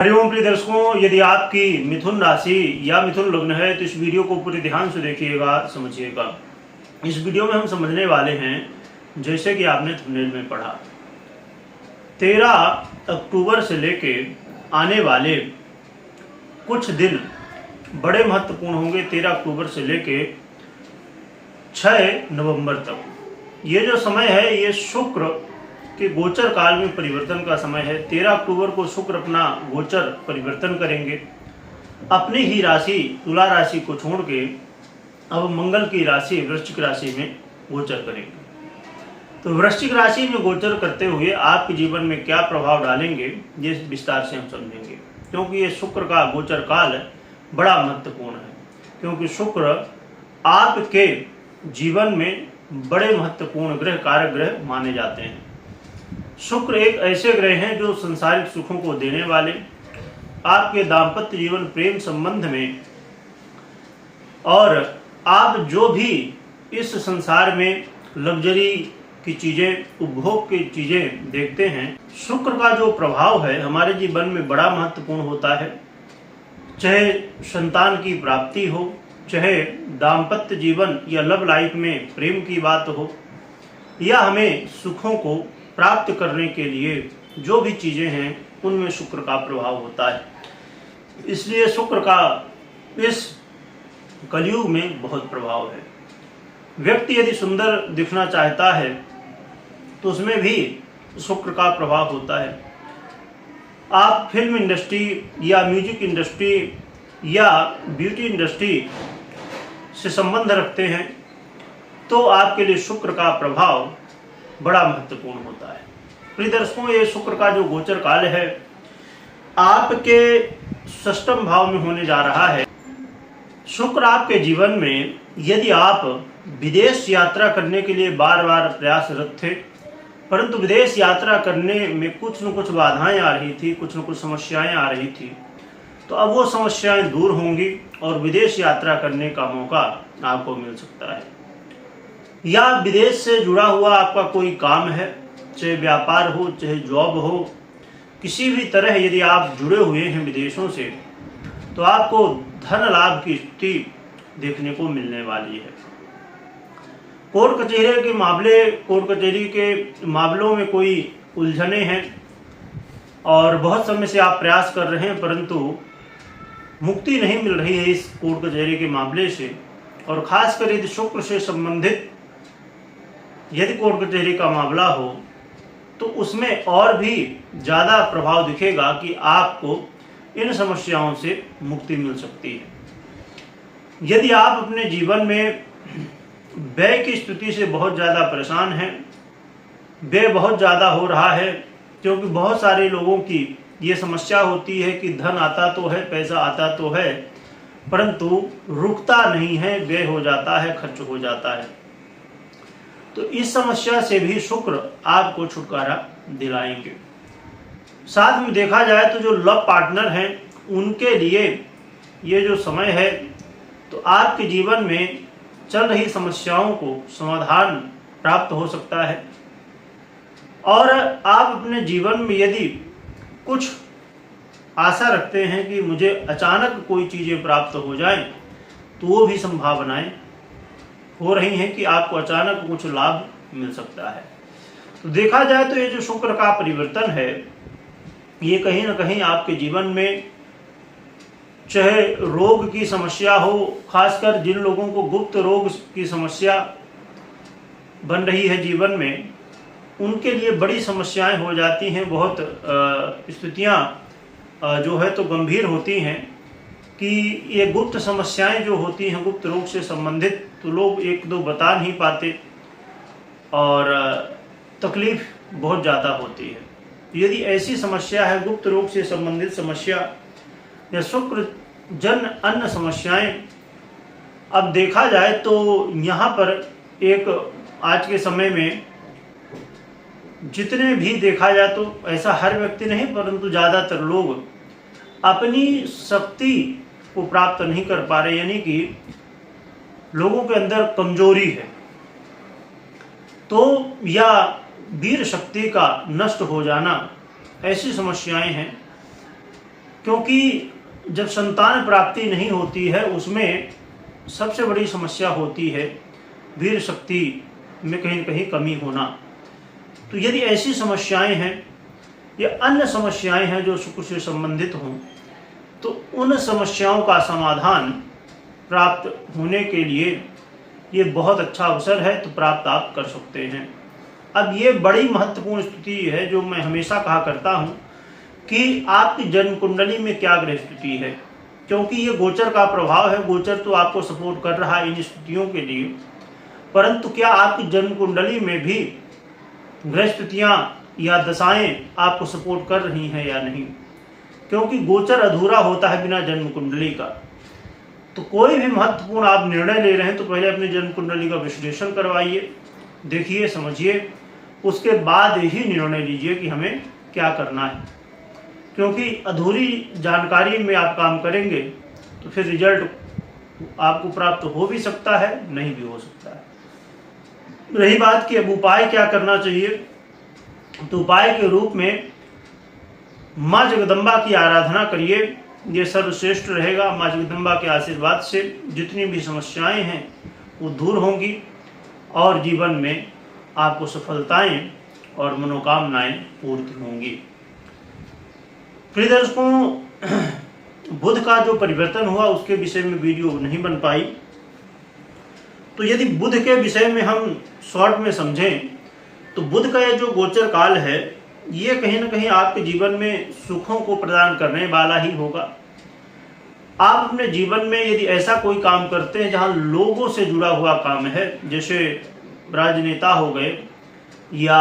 हरिओम प्रिय दर्शकों, यदि आपकी मिथुन राशि या मिथुन लग्न है तो इस वीडियो को पूरे ध्यान से देखिएगा, समझिएगा। इस वीडियो में हम समझने वाले हैं, जैसे कि आपने थंबनेल में पढ़ा, 13 अक्टूबर से लेके आने वाले कुछ दिन बड़े महत्वपूर्ण होंगे। 13 अक्टूबर से लेके 6 नवंबर तक ये जो समय है, ये शुक्र के गोचर काल में परिवर्तन का समय है। 13 अक्टूबर को शुक्र अपना गोचर परिवर्तन करेंगे, अपनी ही राशि तुला राशि को छोड़ के अब मंगल की राशि वृश्चिक राशि में गोचर करेंगे। तो वृश्चिक राशि में गोचर करते हुए आपके जीवन में क्या प्रभाव डालेंगे, ये विस्तार से हम समझेंगे। क्योंकि ये शुक्र का गोचर काल बड़ा महत्वपूर्ण है, क्योंकि शुक्र आपके जीवन में बड़े महत्वपूर्ण ग्रह, कारक ग्रह माने जाते हैं। शुक्र एक ऐसे ग्रह हैं जो संसारिक सुखों को देने वाले, आपके दाम्पत्य जीवन, प्रेम संबंध में, और आप जो भी इस संसार में लग्जरी की चीजें, उपभोग की चीजें देखते हैं, शुक्र का जो प्रभाव है हमारे जीवन में बड़ा महत्वपूर्ण होता है। चाहे संतान की प्राप्ति हो, चाहे दाम्पत्य जीवन या लव लाइफ में प्रेम की बात हो, या हमें सुखों को प्राप्त करने के लिए जो भी चीजें हैं उनमें शुक्र का प्रभाव होता है। इसलिए शुक्र का इस कलयुग में बहुत प्रभाव है। व्यक्ति यदि सुंदर दिखना चाहता है तो उसमें भी शुक्र का प्रभाव होता है। आप फिल्म इंडस्ट्री या म्यूजिक इंडस्ट्री या ब्यूटी इंडस्ट्री से संबंध रखते हैं तो आपके लिए शुक्र का प्रभाव बड़ा महत्वपूर्ण होता है। प्रिय दर्शकों, ये शुक्र का जो गोचर काल है आपके षष्ठम भाव में होने जा रहा है। शुक्र आपके जीवन में, यदि आप विदेश यात्रा करने के लिए बार बार प्रयासरत थे, परंतु विदेश यात्रा करने में कुछ न कुछ बाधाएं आ रही थी, कुछ न कुछ समस्याएं आ रही थी, तो अब वो समस्याएं दूर होंगी और विदेश यात्रा करने का मौका आपको मिल सकता है। या विदेश से जुड़ा हुआ आपका कोई काम है, चाहे व्यापार हो, चाहे जॉब हो, किसी भी तरह यदि आप जुड़े हुए हैं विदेशों से, तो आपको धन लाभ की स्थिति देखने को मिलने वाली है। कोर्ट कचहरी के मामलों में कोई उलझने हैं और बहुत समय से आप प्रयास कर रहे हैं, परंतु मुक्ति नहीं मिल रही है इस कोर्ट कचहरी के मामले से। और खासकर यदि शुक्र से संबंधित यदि कोर्ट कचहरी का मामला हो तो उसमें और भी ज़्यादा प्रभाव दिखेगा कि आपको इन समस्याओं से मुक्ति मिल सकती है। यदि आप अपने जीवन में व्यय की स्थिति से बहुत ज़्यादा परेशान हैं, व्यय बहुत ज़्यादा हो रहा है, क्योंकि बहुत सारे लोगों की ये समस्या होती है कि धन आता तो है, पैसा आता तो है, परंतु रुकता नहीं है, व्यय हो जाता है, खर्च हो जाता है। तो इस समस्या से भी शुक्र आपको छुटकारा दिलाएंगे। साथ में देखा जाए तो जो लव पार्टनर हैं उनके लिए ये जो समय है, तो आपके जीवन में चल रही समस्याओं को समाधान प्राप्त हो सकता है। और आप अपने जीवन में यदि कुछ आशा रखते हैं कि मुझे अचानक कोई चीज़ें प्राप्त हो जाएं, तो वो भी संभावनाएं हो रही हैं कि आपको अचानक कुछ लाभ मिल सकता है। तो देखा जाए तो ये जो शुक्र का परिवर्तन है, ये कहीं ना कहीं आपके जीवन में, चाहे रोग की समस्या हो, खासकर जिन लोगों को गुप्त रोग की समस्या बन रही है जीवन में, उनके लिए बड़ी समस्याएं हो जाती हैं। बहुत स्थितियां जो है तो गंभीर होती हैं कि ये गुप्त समस्याएं जो होती हैं गुप्त रोग से संबंधित, तो लोग एक दो बता नहीं पाते और तकलीफ बहुत ज़्यादा होती है। यदि ऐसी समस्या है, गुप्त रोग से संबंधित समस्या या शुक्र जन अन्य समस्याएं, अब देखा जाए तो यहाँ पर एक आज के समय में जितने भी देखा जाए तो ऐसा हर व्यक्ति नहीं, परंतु ज़्यादातर लोग अपनी शक्ति को प्राप्त नहीं कर पा रहे, यानी कि लोगों के अंदर कमजोरी है, तो या वीर शक्ति का नष्ट हो जाना, ऐसी समस्याएं हैं। क्योंकि जब संतान प्राप्ति नहीं होती है उसमें सबसे बड़ी समस्या होती है वीर शक्ति में कहीं न कहीं कमी होना। तो यदि ऐसी समस्याएं हैं या अन्य समस्याएं हैं जो शुक्र से संबंधित हों, तो उन समस्याओं का समाधान प्राप्त होने के लिए ये बहुत अच्छा अवसर है, तो प्राप्त आप कर सकते हैं। अब ये बड़ी महत्वपूर्ण स्थिति है जो मैं हमेशा कहा करता हूँ कि आपकी जन्म कुंडली में क्या ग्रह स्थिति है, क्योंकि ये गोचर का प्रभाव है। गोचर तो आपको सपोर्ट कर रहा है इन स्थितियों के लिए, परंतु क्या आपकी जन्म कुंडली में भी ग्रह स्थितियाँ या दशाएं आपको सपोर्ट कर रही हैं या नहीं, क्योंकि गोचर अधूरा होता है बिना जन्म कुंडली का। तो कोई भी महत्वपूर्ण आप निर्णय ले रहे हैं तो पहले अपनी जन्म कुंडली का विश्लेषण करवाइए, देखिए, समझिए, उसके बाद ही निर्णय लीजिए कि हमें क्या करना है। क्योंकि अधूरी जानकारी में आप काम करेंगे तो फिर रिजल्ट आपको प्राप्त हो भी सकता है, नहीं भी हो सकता है। रही बात कि अब उपाय क्या करना चाहिए, तो उपाय के रूप में माँ जगदम्बा की आराधना करिए, ये सर्वश्रेष्ठ रहेगा। माँ जगदम्बा के आशीर्वाद से जितनी भी समस्याएं हैं वो दूर होंगी और जीवन में आपको सफलताएं और मनोकामनाएं पूर्ण होंगी। प्रिय दर्शकों, बुध का जो परिवर्तन हुआ उसके विषय में वीडियो नहीं बन पाई, तो यदि बुध के विषय में हम शॉर्ट में समझें तो बुध का ये जो गोचर काल है ये कहीं ना कहीं आपके जीवन में सुखों को प्रदान करने वाला ही होगा। आप अपने जीवन में यदि ऐसा कोई काम करते हैं जहां लोगों से जुड़ा हुआ काम है, जैसे राजनेता हो गए या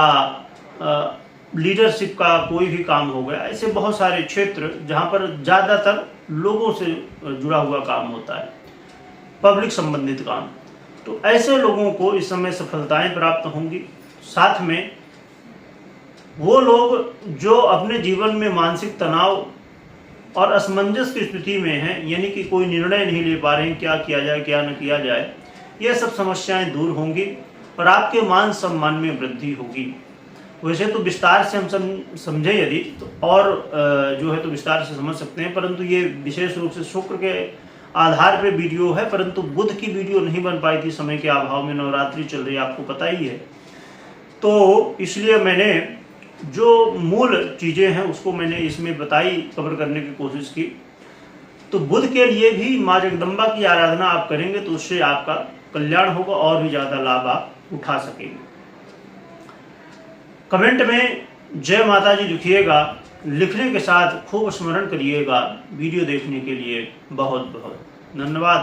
लीडरशिप का कोई भी काम हो गया, ऐसे बहुत सारे क्षेत्र जहां पर ज़्यादातर लोगों से जुड़ा हुआ काम होता है, पब्लिक संबंधित काम, तो ऐसे लोगों को इस समय सफलताएं प्राप्त होंगी। साथ में वो लोग जो अपने जीवन में मानसिक तनाव और असमंजस की स्थिति में हैं, यानी कि कोई निर्णय नहीं ले पा रहे हैं क्या किया जाए क्या न किया जाए, ये सब समस्याएं दूर होंगी और आपके मान सम्मान में वृद्धि होगी। वैसे तो विस्तार से हम समझे यदि तो और जो है तो विस्तार से समझ सकते हैं, परंतु ये विशेष रूप से शुक्र के आधार पे वीडियो है, परंतु बुध की वीडियो नहीं बन पाई थी समय के अभाव में, नवरात्रि चल रही है आपको पता ही है, तो इसलिए मैंने जो मूल चीज़ें हैं उसको मैंने इसमें बताई, कवर करने की कोशिश की। तो बुध के लिए भी माँ जगदम्बा की आराधना आप करेंगे तो उससे आपका कल्याण होगा और भी ज़्यादा लाभ आप उठा सकेंगे। कमेंट में जय माता जी लिखिएगा, लिखने के साथ खूब स्मरण करिएगा। वीडियो देखने के लिए बहुत बहुत धन्यवाद।